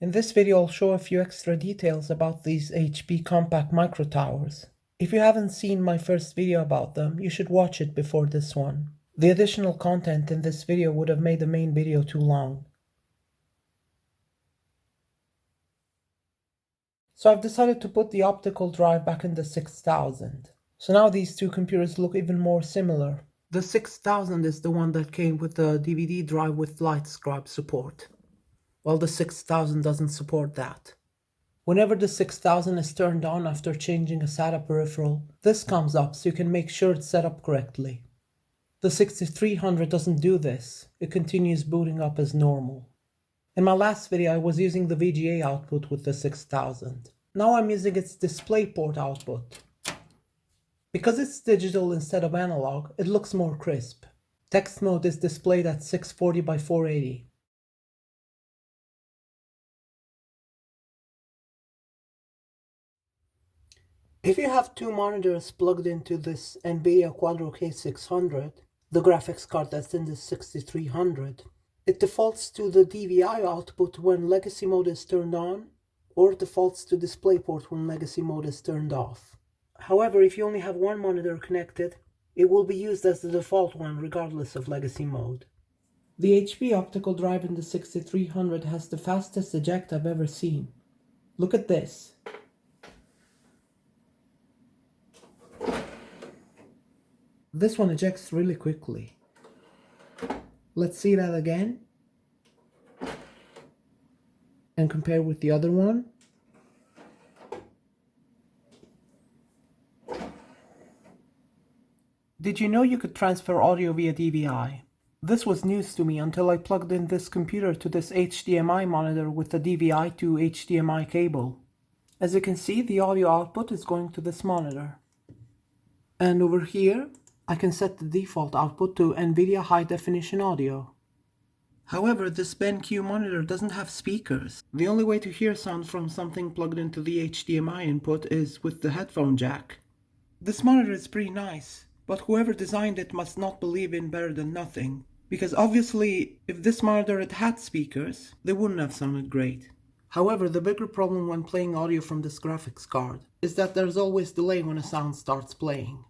In this video I'll show a few extra details about these HP Compaq micro towers. If you haven't seen my first video about them, you should watch it before this one. The additional content in this video would have made the main video too long. So I've decided to put the optical drive back in the 6000. So now these two computers look even more similar. The 6000 is the one that came with the DVD drive with light scribe support, while the 6000 doesn't support that. Whenever the 6000 is turned on after changing a SATA peripheral, this comes up so you can make sure it's set up correctly. The 6300 doesn't do this, it continues booting up as normal. In my last video I was using the VGA output with the 6000. Now I'm using its DisplayPort output. Because it's digital instead of analog, it looks more crisp. Text mode is displayed at 640 by 480. If you have two monitors plugged into this NVIDIA Quadro K600, the graphics card that's in the 6300, it defaults to the DVI output when legacy mode is turned on, or it defaults to DisplayPort when legacy mode is turned off. However, if you only have one monitor connected, it will be used as the default one regardless of legacy mode. The HP optical drive in the 6300 has the fastest eject I've ever seen. Look at this. This one ejects really quickly. Let's see that again. And compare with the other one. Did you know you could transfer audio via DVI? This was news to me until I plugged in this computer to this HDMI monitor with the DVI to HDMI cable. As you can see, the audio output is going to this monitor. And over here, I can set the default output to NVIDIA High Definition Audio. However, this BenQ monitor doesn't have speakers. The only way to hear sound from something plugged into the HDMI input is with the headphone jack. This monitor is pretty nice, but whoever designed it must not believe in better than nothing. Because obviously, if this monitor had speakers, they wouldn't have sounded great. However, the bigger problem when playing audio from this graphics card is that there's always delay when a sound starts playing.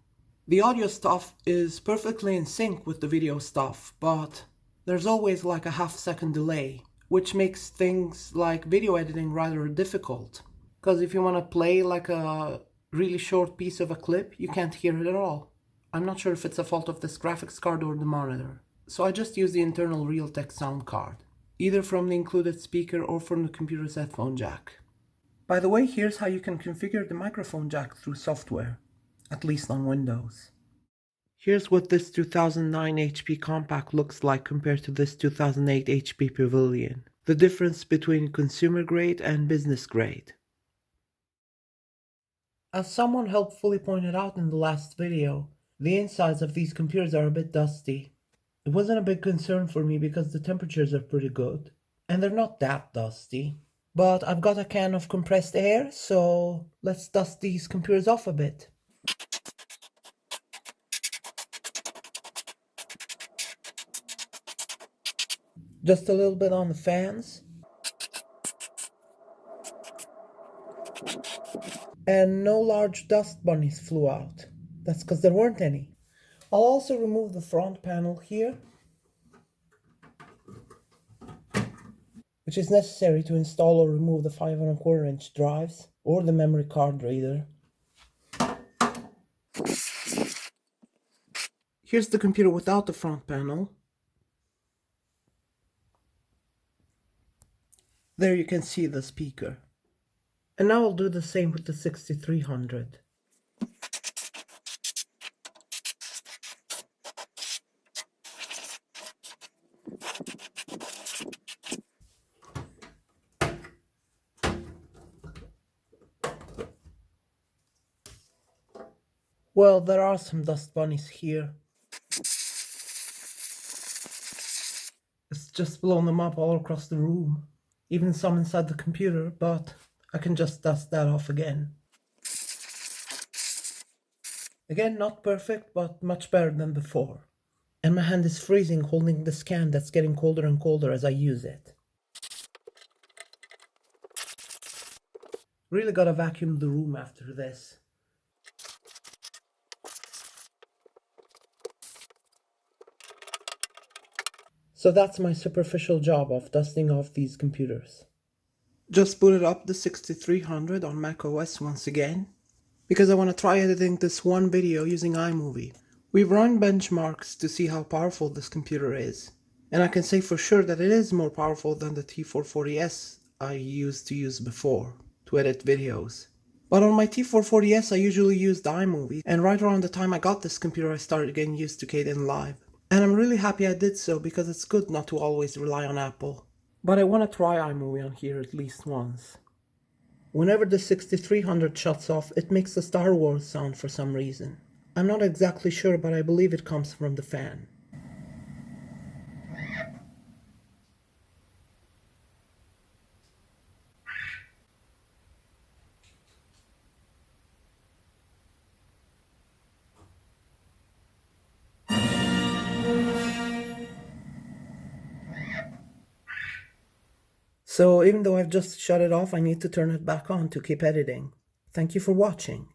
The audio stuff is perfectly in sync with the video stuff, but there's always like a half-second delay, which makes things like video editing rather difficult. Because if you want to play like a really short piece of a clip, you can't hear it at all. I'm not sure if it's a fault of this graphics card or the monitor, so I just use the internal Realtek sound card, either from the included speaker or from the computer's headphone jack. By the way, here's how you can configure the microphone jack through software, at least on Windows. Here's what this 2009 HP Compaq looks like compared to this 2008 HP Pavilion. The difference between consumer grade and business grade. As someone helpfully pointed out in the last video, the insides of these computers are a bit dusty. It wasn't a big concern for me because the temperatures are pretty good, and they're not that dusty. But I've got a can of compressed air, so let's dust these computers off a bit. Just a little bit on the fans. And no large dust bunnies flew out. That's because there weren't any. I'll also remove the front panel here, which is necessary to install or remove the 5¼ drives or the memory card reader. Here's the computer without the front panel. There you can see the speaker. And now I'll do the same with the 6300. Well, there are some dust bunnies here. It's just blown them up all across the room. Even some inside the computer, but I can just dust that off again. Again, not perfect, but much better than before. And my hand is freezing holding this can that's getting colder and colder as I use it. Really gotta vacuum the room after this. So that's my superficial job of dusting off these computers. Just booted up the 6300 on macOS once again, because I want to try editing this one video using iMovie. We've run benchmarks to see how powerful this computer is, and I can say for sure that it is more powerful than the T440S I used to use before to edit videos. But on my T440S I usually used iMovie, and right around the time I got this computer I started getting used to Kdenlive. And I'm really happy I did so because it's good not to always rely on Apple. But I want to try iMovie on here at least once. Whenever the 6300 shuts off, it makes a Star Wars sound for some reason. I'm not exactly sure, but I believe it comes from the fan. So even though I've just shut it off, I need to turn it back on to keep editing. Thank you for watching.